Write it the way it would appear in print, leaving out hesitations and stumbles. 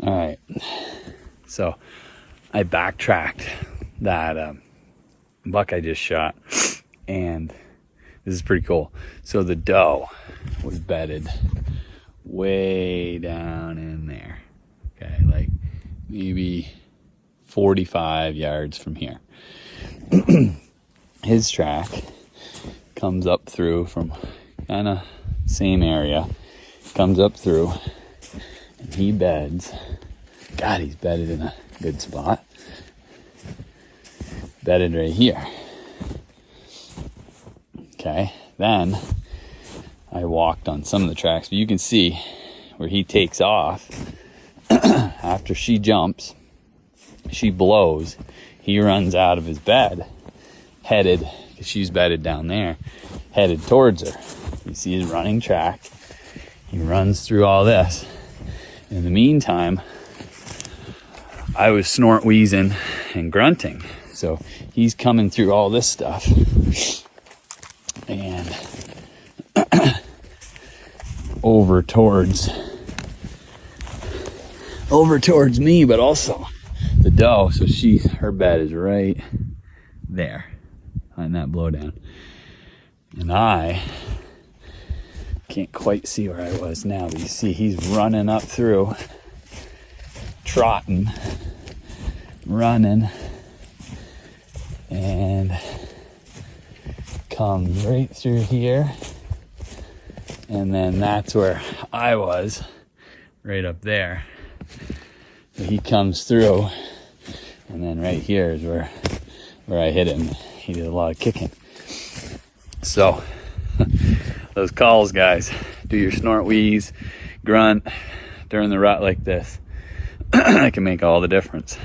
All right, so I backtracked that buck I just shot, and this is pretty cool. So the doe was bedded way down in there, okay, like maybe 45 yards from here. His track comes up through from kind of same area, comes up through, and he beds. God, he's bedded in a good spot. Bedded right here. Okay, then I walked on some of the tracks, but you can see where he takes off. After she jumps, she blows, he runs out of his bed, headed, because she's bedded down there, headed towards her. You see his running track. He runs through all this. In the meantime, I was snort wheezing and grunting. So he's coming through all this stuff. And over towards me, but also the doe. So her bed is right there on that blowdown. And I can't quite see where I was now, but you see he's running up through, trotting, running, and comes right through here. And then that's where I was, right up there. So he comes through, and then right here is where I hit him. He did a lot of kicking. So those calls, guys, do your snort wheeze, grunt during the rut like this. It can make all the difference.